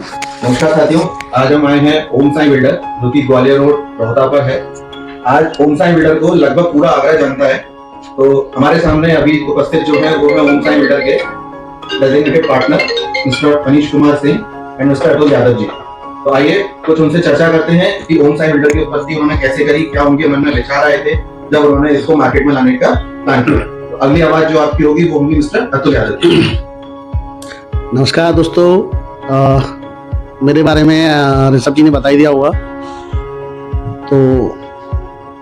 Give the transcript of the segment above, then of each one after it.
नमस्कार साथियों, आज हम आए हैं ओम साई बिल्डर जो कि ग्वालियर रोड रोहता पर है। आज ओम साई बिल्डर को लगभग पूरा आगरा जानता है। तो हमारे सामने अभी उपस्थित जो है वो है ओम साई बिल्डर के designated partner mister Anish Kumar Singh and mister Atul Yadav ji. तो आइए कुछ उनसे चर्चा करते हैं कि ओम साई बिल्डर की उपस्थिति उन्होंने कैसे करी, क्या उनके मन में विचार आए थे जब उन्होंने इसको मार्केट में लाने का प्लान किया। तो अगली आवाज जो आपकी होगी वो होगी मिस्टर अतुल यादव जी। नमस्कार दोस्तों, मेरे बारे में ऋषभ जी ने बता ही दिया होगा। तो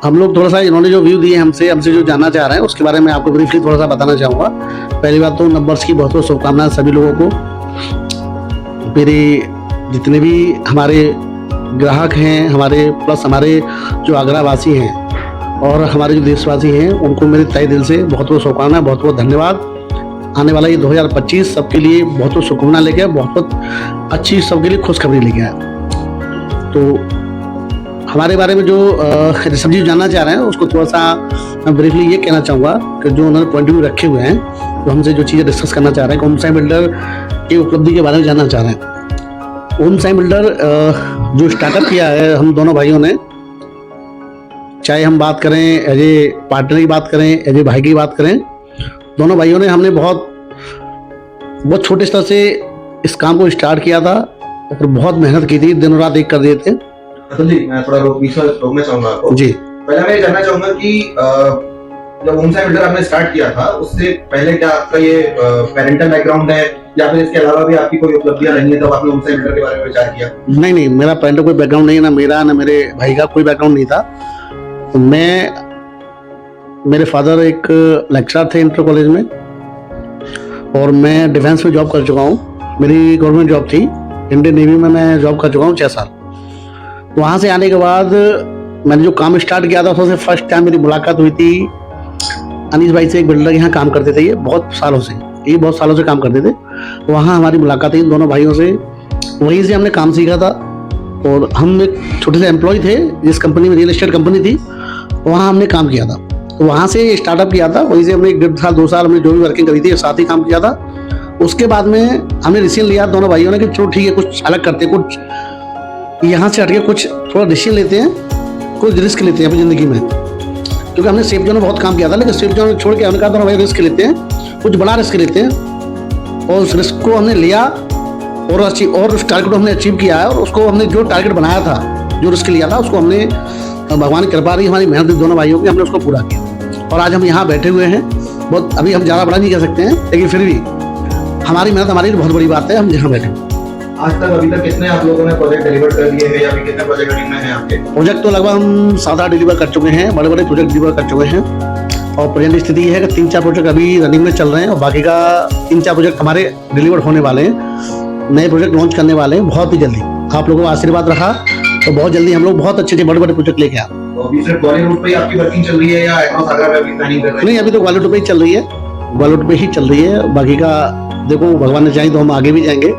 हम लोग थोड़ा सा इन्होंने जो व्यू दिए हमसे जो जानना चाह रहे हैं उसके बारे में आपको ब्रीफली थोड़ा सा बताना चाहूँगा। पहली बात तो नंबर्स की बहुत बहुत शुभकामनाएं सभी लोगों को। मेरे जितने भी हमारे ग्राहक हैं हमारे प्लस हमारे जो आगरा वासी हैं और हमारे जो देशवासी हैं उनको मेरे तहे दिल से बहुत बहुत शुभकामनाएं, बहुत बहुत धन्यवाद। आने वाला ये 2025 सबके लिए बहुत बहुत शुभकामना लेके आए, बहुत बहुत अच्छी सबके लिए खुशखबरी लेके आए। तो हमारे बारे में जो ऋषभ जी जानना चाह रहे हैं उसको थोड़ा सा मैं ब्रीफली ये कहना चाहूँगा कि जो उन्होंने पॉइंट ऑफ व्यू रखे हुए हैं तो हमसे जो चीज़ें डिस्कस करना चाह रहे हैं, ओम साई बिल्डर की उपलब्धि के बारे में जानना चाह रहे हैं। ओम साई बिल्डर जो स्टार्टअप किया है हम दोनों भाइयों ने, चाहे हम बात करें एज ए पार्टनर की बात करें, एज ए भाई की बात करें, दोनों भाइयों ने हमने बहुत छोटे स्तर से इस काम को स्टार्ट किया था और बहुत मेहनत की थी, दिनों रात एक कर दिए थे। अतुल जी, मैं थोड़ा रोकना चाहूंगा आपको जी। पहले मैं ये जानना चाहूंगा कि जब ओम साई बिल्डर आपने स्टार्ट किया था उससे पहले क्या आपका ये पेरेंटल बैकग्राउंड है या फिर इसके अलावा भी आपकी कोई उपलब्धियां रही हैं तब आपने ओम साई बिल्डर के बारे में विचार किया? नहीं, मेरा पेरेंटल कोई बैकग्राउंड नहीं है, ना मेरा ना मेरे भाई का कोई बैकग्राउंड नहीं था। तो मेरे फादर एक लेक्चरर थे इंटर कॉलेज में और मैं डिफेंस में जॉब कर चुका हूँ। मेरी गवर्नमेंट जॉब थी, इंडियन नेवी में मैं जॉब कर चुका हूँ 6 साल। वहाँ से आने के बाद मैंने जो काम स्टार्ट किया था उससे फर्स्ट टाइम मेरी मुलाकात हुई थी अनीश भाई से। एक बिल्डर यहाँ काम करते थे, ये बहुत सालों से काम करते थे। वहाँ हमारी मुलाकात हुई इन दोनों भाइयों से, वहीं से हमने काम सीखा था। और हम एक छोटे से एम्प्लॉय थे जिस कंपनी में, रियल एस्टेट कंपनी थी, वहाँ हमने काम किया था। तो वहाँ से स्टार्टअप किया था, वहीं से हमने 1.5 साल 2 साल हमने जो भी वर्किंग करी थी साथ ही काम किया था। उसके बाद में हमने डिसीजन लिया दोनों भाइयों ने कि चलो ठीक है कुछ अलग करते हैं, कुछ यहाँ से हटके कुछ थोड़ा डिसीजन लेते हैं, कुछ रिस्क लेते हैं अपनी ज़िंदगी में। क्योंकि हमने सेफ जोन में बहुत काम किया था, लेकिन सेफ जोन छोड़ के हमने कहा दोनों भाई रिस्क लेते हैं, कुछ बड़ा रिस्क लेते हैं। और उस रिस्क को हमने लिया और उस टारगेट को हमने अचीव किया है। और उसको हमने जो टारगेट बनाया था, जो रिस्क लिया था, उसको हमने भगवान की कृपा रही, हमारी मेहनत दोनों भाइयों की, हमने उसको पूरा किया। और आज हम यहाँ बैठे हुए हैं। बहुत अभी हम ज़्यादा बड़ा नहीं कह सकते हैं, लेकिन फिर भी हमारी मेहनत हमारी बहुत बड़ी बात है। हम यहाँ बैठे आज तक अभी तक कितने आप लोगों ने प्रोजेक्ट डिलीवर कर दिए हैं या फिर कितने प्रोजेक्ट रनिंग में हैं आपके? प्रोजेक्ट तो लगभग हम 7-8 डिलीवर कर चुके हैं, बड़े प्रोजेक्ट डिलीवर कर चुके हैं। और प्रेजेंट स्थिति ये है कि 3-4 प्रोजेक्ट अभी रनिंग में चल रहे हैं और बाकी का 3-4 प्रोजेक्ट हमारे डिलीवर होने वाले हैं। नए प्रोजेक्ट लॉन्च करने वाले हैं बहुत ही जल्दी। आप लोगों का आशीर्वाद रहा तो बहुत जल्दी हम लोग बहुत अच्छे बड़े प्रोजेक्ट लेके आए। तो अभी सिर्फ ग्वालियर रोड पे ही आपकी वर्किंग चल रही है या अक्रॉस आगरा में भी प्लानिंग कर रहे हैं? नहीं, अभी तो ग्वालियर रोड पे ही चल रही है, ग्वालियर रोड पे ही चल रही है। बाकी का देखो भगवान ने चाहे तो हम आगे भी जाएंगे।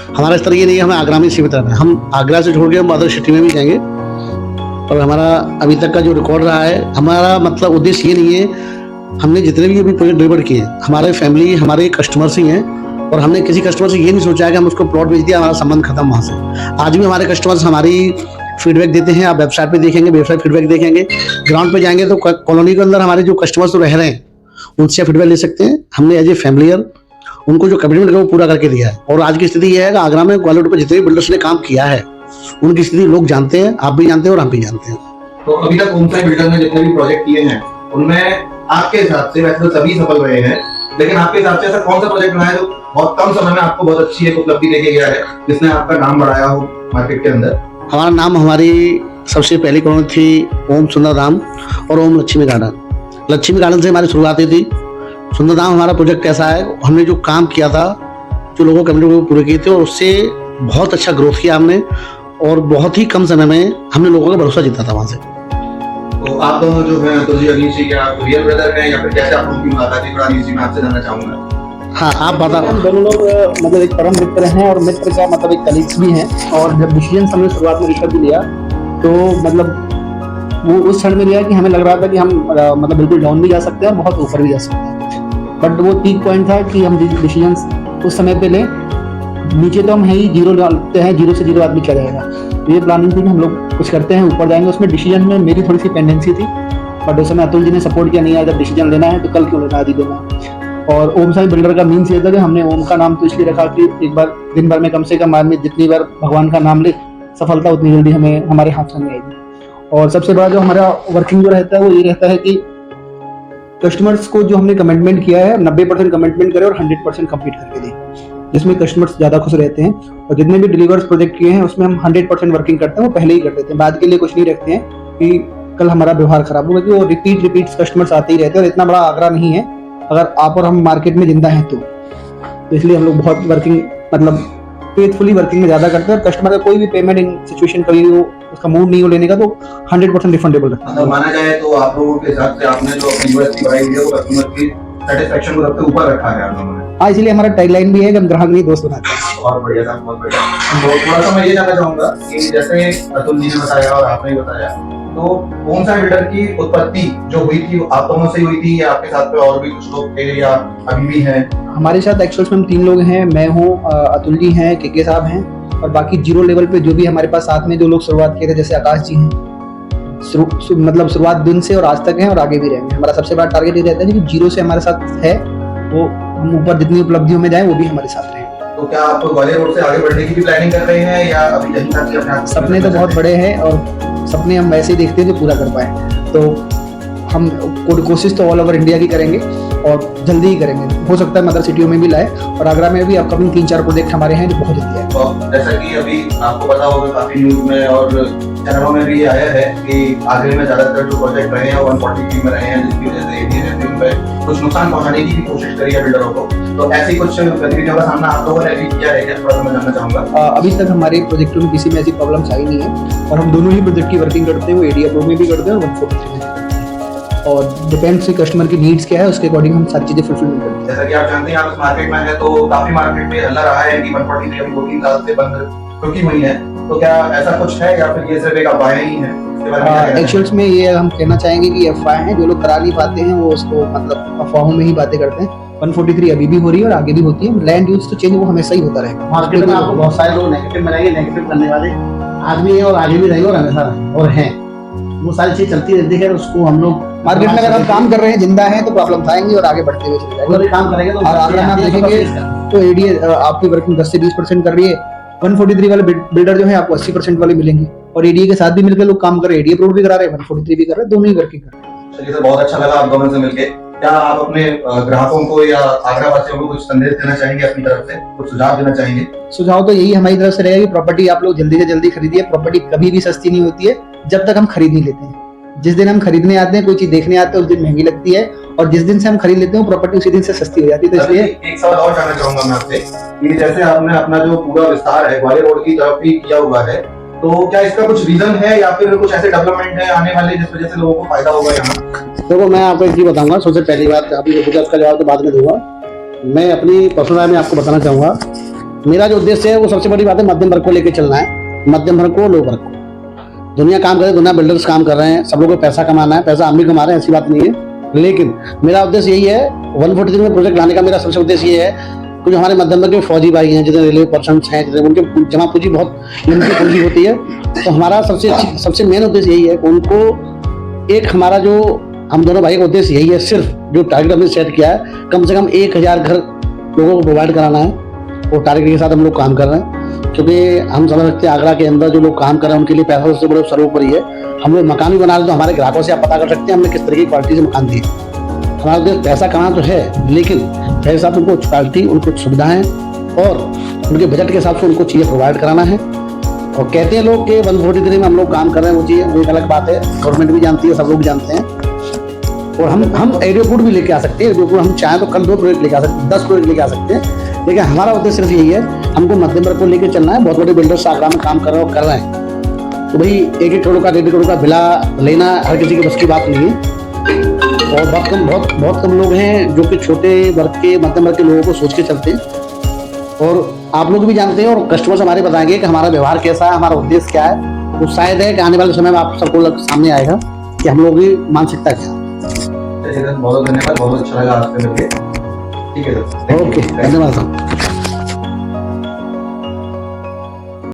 हमारा स्तर ये नहीं है हमें आगरा में सीमित रहना है, हम आगरा से छोड़ के हम अदर सिटी में भी जाएंगे। और हमारा अभी तक का जो रिकॉर्ड रहा है, हमारा मतलब उद्देश्य ये नहीं है, हमने जितने भी अभी प्रोजेक्ट डिलीवर किए हमारे फैमिली हमारे कस्टमर्स ही हैं। और हमने किसी कस्टमर से ये नहीं सोचा है कि हम उसको प्लॉट बेच दिया, हमारा संबंध खत्म वहाँ से। आज भी हमारे कस्टमर्स हमारी फीडबैक देते हैं, आप वेबसाइट पे देखेंगे, वेबसाइट फीडबैक देखेंगे, ग्राउंड पे जाएंगे तो कॉलोनी के अंदर हमारे जो कस्टमर्स रह रहे हैं उनसे फीडबैक ले सकते हैं। हमने एज ए फैमिलियर उनको जो कमिटमेंट है वो पूरा करके दिया है। और आज की स्थिति यह है कि आगरा में ग्वालियर पे जितने भी बिल्डर्स ने काम किया है उनकी स्थिति लोग जानते हैं, आप भी जानते हैं और हम भी जानते हैं। तो अभी तक ओम साई बिल्डर ने जितने भी प्रोजेक्ट किए हैं उनमें आपके हिसाब से, वैसे तो सभी सफल रहे हैं, लेकिन आपके हिसाब से ऐसा कौन सा प्रोजेक्ट रहा है जो बहुत कम समय में आपको बहुत अच्छी एक उपलब्धि देके गया है, जिसने आपका नाम बढ़ाया हो मार्केट के अंदर? हमारा नाम, हमारी सबसे पहली कॉलोनी थी ओम सुंदरधाम और ओम लक्ष्मी गार्डन। लक्ष्मी गार्डन से हमारी शुरुआत थी। सुंदरधाम हमारा प्रोजेक्ट ऐसा है, हमने जो काम किया था, जो लोगों के कमिटमेंट को पूरे किए थे और उससे बहुत अच्छा ग्रोथ किया हमने और बहुत ही कम समय में हमने लोगों का भरोसा जीता था वहाँ से। तो आप दोनों जो हैं तो जी अनीश जी, क्या आप रियल ब्रदर हैं या फिर कैसे आप उनकी मुलाकात हुई? थोड़ा अनीश जी मैं आपसे जानना चाहूंगा। हाँ, आप बता। हम दोनों लोग मतलब एक परम मित्र हैं और मित्र का मतलब एक कलीग्स भी हैं। और जब डिसीजन हमने शुरुआत में ऋषभ भी लिया तो मतलब वो उस क्षण में लिया कि हमें लग रहा था कि हम मतलब बिल्कुल डाउन भी जा सकते हैं और बहुत ऊपर भी जा सकते हैं। बट वो पीक पॉइंट था कि हम डिसीजन उस समय पे लें नीचे तो हम है ही जीरो डालते हैं, जीरो से जीरो आदमी क्या जाएगा। तो ये प्लानिंग थी कि हम लोग कुछ करते हैं, ऊपर जाएंगे। उसमें डिसीजन में मेरी थोड़ी सी पेंडेंसी थी, बट उस समय अतुल जी ने सपोर्ट किया, नहीं यार जब डिसीजन लेना है तो कल क्यों लेना, आज ही लेना है। और ओम साई बिल्डर का मीन्स ये था कि हमने ओम का नाम तो इसलिए रखा कि एक बार दिन भर में कम से कम आदमी जितनी बार भगवान का नाम ले, सफलता उतनी जल्दी हमें हमारे हाथ में आएगी। और सबसे बड़ा जो हमारा वर्किंग जो रहता है वो ये रहता है कि कस्टमर्स को जो हमने कमिटमेंट किया है 90% कमिटमेंट करें और 100% कंप्लीट करके दें, जिसमें कस्टमर्स ज़्यादा खुश रहते हैं। और जितने भी डिलीवर्स प्रोजेक्ट किए हैं उसमें हम 100% वर्किंग करते हैं, वो पहले ही कर देते हैं, बाद के लिए कुछ नहीं रखते हैं कि कल हमारा व्यवहार खराब होगा, कि वो रिपीट कस्टमर्स आते ही रहते हैं। और इतना बड़ा आग्रह नहीं है अगर आप और हम मार्केट में जिंदा हैं तो इसलिए हम लोग बहुत वर्किंग मतलब फेथफुली वर्किंग में ज़्यादा करते हैं। और कस्टमर का कोई भी पेमेंट सिचुएशन कभी वो उसका मूड नहीं हो लेने का तो 100% रिफंडेबल रखता है। मतलब माना जाए तो आप लोगों के हिसाब से आपने जो अपनी यूएसपी बढ़ाई है वो कस्टमर की सेटिस्फेक्शन को सबसे ऊपर रखा है आप लोगों ने। हाँ, इसीलिए हमारा टैगलाइन भी है कि हम ग्राहक नहीं दोस्त बनाते हैं। बहुत बढ़िया था, बहुत बढ़िया। तो थोड़ा सा मैं ये जानना चाहूंगा कि जैसे अतुल जी ने बताया और आपने भी बताया, तो ओम साई बिल्डर की उत्पत्ति जो हुई थी आप दोनों से हुई थी या आपके साथ में और भी कुछ लोग थे या अभी भी हैं? हमारे साथ एक्चुअल में हम 3 लोग हैं, मैं हूँ, अतुल जी हैं, के साहब हैं, और बाकी जीरो लेवल पे जो भी हमारे पास साथ में जो लोग शुरुआत किए थे, जैसे आकाश जी हैं, मतलब शुरुआत दिन से और आज तक है और आगे भी रहेंगे। हमारा सबसे बड़ा टारगेट ये रहता है कि जीरो से हमारे साथ है वो हम ऊपर जितनी उपलब्धियों में जाए वो भी हमारे साथ रहे। तो क्या आप ग्वालियर रोड से आगे बढ़ने की भी प्लानिंग कर रहे हैं या अभी यहीं तक ही अपने सपने तो बहुत बड़े हैं और सपने हम वैसे ही देखते हैं जो पूरा कर पाए। तो हम कोशिश तो ऑल ओवर इंडिया की करेंगे और जल्दी ही करेंगे, हो सकता है मदर सिटियों में भी लाए। और आगरा में भी अपकमिंग 3-4 प्रोजेक्ट हमारे हैं जो बहुत जल्दी आए। तो जैसा कि अभी आपको पता होगा काफी न्यूज में और चैनलों में भी आया है कि आगरे में ज्यादातर जो प्रोजेक्ट रहे हैं वो 143 में रहे हैं, जिसकी वजह से एडीएम पे कुछ नुकसान पहुंचाने की भी कोशिश करी है बिल्डरों को। तो ऐसी कुछ गतिविधियों का सामना आप लोगों ने भी किया है क्या, थोड़ा सा मैं जानना चाहूंगा। अभी तक हमारे प्रोजेक्टों में किसी में ऐसी प्रॉब्लम्स आई नहीं है और हम दोनों ही प्रोजेक्ट की वर्किंग करते हैं, वो एडी अप्रूव में भी करते हैं और 143 में। और डिपेंड्स से कस्टमर की नीड्स क्या है उसके अकॉर्डिंग हम सारी चीजें फुलफिलमेंट करते हैं। जैसा कि आप जानते हैं आप इस मार्केट में है तो काफी मार्केट में हल्ला रहा है कि 143 अभी 2-3 साल से बंद रुकी हुई है, तो क्या ऐसा कुछ है या फिर ये सिर्फ एक अफवाहें ही है? एक्चुअल्स में ये हम कहना चाहेंगे कि अफवाहें हैं, जो लोग करा नहीं पाते हैं वो उसको मतलब अफवाहों में ही बातें करते हैं। 143 अभी भी हो रही है और आगे भी होती है। लैंड यूज तो चेंज वो हमेशा ही होता रहेगा। मार्केट में आपको बहुत सारे लोग नेगेटिव बनाएंगे, नेगेटिव करने वाले आदमी है और आगे भी रहेंगे और हमेशा रहेंगे और हैं, वो सारी चीज चलती रहती है। उसको हम लोग मार्केट में अगर हम काम कर रहे हैं, जिंदा है तो प्रॉब्लम आएंगे और आगे बढ़ते हुए चले जाएंगे। काम करेंगे तो आगरा में आप देखेंगे तो एडी आपकी वर्किंग 10 से 20% कर रही है। 143 वाले बिल्डर जो है आपको 80% वाले मिलेंगे और एडीए के साथ भी मिलकर लोग काम कर रहे हैं, एडीए अप्रूव भी करा रहे हैं, 143 भी कर रहे हैं, दोनों ही वर्किंग कर रहे हैं। चलिए सर, बहुत अच्छा लगा आप दोनों से मिलके। क्या आप अपने ग्राहकों को या आगरा वासियों को कुछ संदेश देना चाहेंगे अपनी तरफ से, कुछ सुझाव देना चाहेंगे? सुझाव तो यही हमारी तरफ से रहेगा कि प्रॉपर्टी आप लोग जल्दी से जल्दी खरीदिए। प्रॉपर्टी कभी भी सस्ती नहीं होती है जब तक हम खरीद नहीं लेते हैं। जिस दिन हम खरीदने आते हैं, कोई चीज देखने आते हैं, उस दिन महंगी लगती है और जिस दिन से हम खरीद लेते हैं प्रॉपर्टी उसी दिन से सस्ती हो जाती है। तो इसलिए एक सवाल और जानना चाहूंगा मैं आपसे कि जैसे आपने अपना जो पूरा विस्तार है ग्वालियर रोड की तरफ भी किया हुआ है, तो क्या इसका कुछ रीजन है या फिर कुछ ऐसे डेवलपमेंट है आने वाले जिस वजह से लोगों को फायदा होगा यहाँ? देखो, मैं आपको एक चीज बताऊंगा। सबसे पहली बात, आपने पूछा उसका जवाब तो बाद में दूंगा। मैं अपनी पर्सनल राय में आपको बताना चाहूंगा, मेरा जो उद्देश्य है वो सबसे बड़ी बात है मध्यम वर्ग को लेकर चलना है। मध्यम वर्ग को, लो वर्ग को। दुनिया काम करे, दुनिया बिल्डर्स काम कर रहे हैं, सब लोगों को पैसा कमाना है, पैसा हम भी कमा रहे हैं, ऐसी बात नहीं है। लेकिन मेरा उद्देश्य यही है, 143 में प्रोजेक्ट लाने का मेरा सबसे उद्देश्य ये है कि जो हमारे मध्यम वर्ग के फौजी भाई हैं, जितने रेलवे पर्सन हैं, जितने उनके जमा पूंजी बहुत लिमिटेड पूंजी होती है, तो हमारा सबसे मेन उद्देश्य यही है कि उनको एक हमारा जो हम दोनों भाई का उद्देश्य यही है, सिर्फ जो टारगेट हमने सेट किया है, कम से कम 1000 घर लोगों को प्रोवाइड कराना है। वो टारगेट के साथ हम लोग काम कर रहे हैं, क्योंकि हम समझ सकते हैं आगरा के अंदर जो लोग काम कर रहे हैं उनके लिए पैसा सबसे बड़ा सर्वोपरि है। हम लोग मकान भी बना रहे हैं तो हमारे ग्राहकों से आप पता कर सकते हैं हमने किस तरह की क्वालिटी से मकान दिए। हमारा उद्देश्य पैसा कमाना तो है, लेकिन पैसे साथ उनको क्वालिटी, उनको सुविधाएं और उनके बजट के हिसाब से उनको चीज़ें प्रोवाइड कराना है। और कहते हैं लोग कि 143 में हम लोग काम कर रहे हैं, वो चीज़ वो एक अलग बात है, गवर्नमेंट भी जानती है, सब लोग जानते हैं। और हम एडियोपुट भी लेके आ सकते हैं, एडियोपुट हम चाहें तो कल 2 प्रोजेक्ट लेके आ सकते हैं, 10 प्रोजेक्ट लेके आ सकते हैं। लेकिन हमारा उद्देश्य सिर्फ यही है, हमको मध्यम वर्ग को लेकर चलना है। बहुत बड़े बिल्डर्स आगरा में काम कर रहे हैं, तो भाई 1-1 करोड़ का 1.5 करोड़ का विला लेना हर किसी के बस की बात नहीं है। और बहुत कम लोग हैं जो कि छोटे वर्ग के, मध्यम वर्ग के लोगों को सोच के चलते हैं। और आप लोग भी जानते हैं और कस्टमर्स हमारे बताएंगे कि हमारा व्यवहार कैसा है, हमारा उद्देश्य क्या है। तो शायद है कि आने वाले समय में आप सबको सामने आएगा कि हम लोगों की मानसिकता क्या है। बहुत धन्यवाद, बहुत अच्छा लगा आपसे मिलकर। ठीक है सर, ओके, धन्यवाद सर।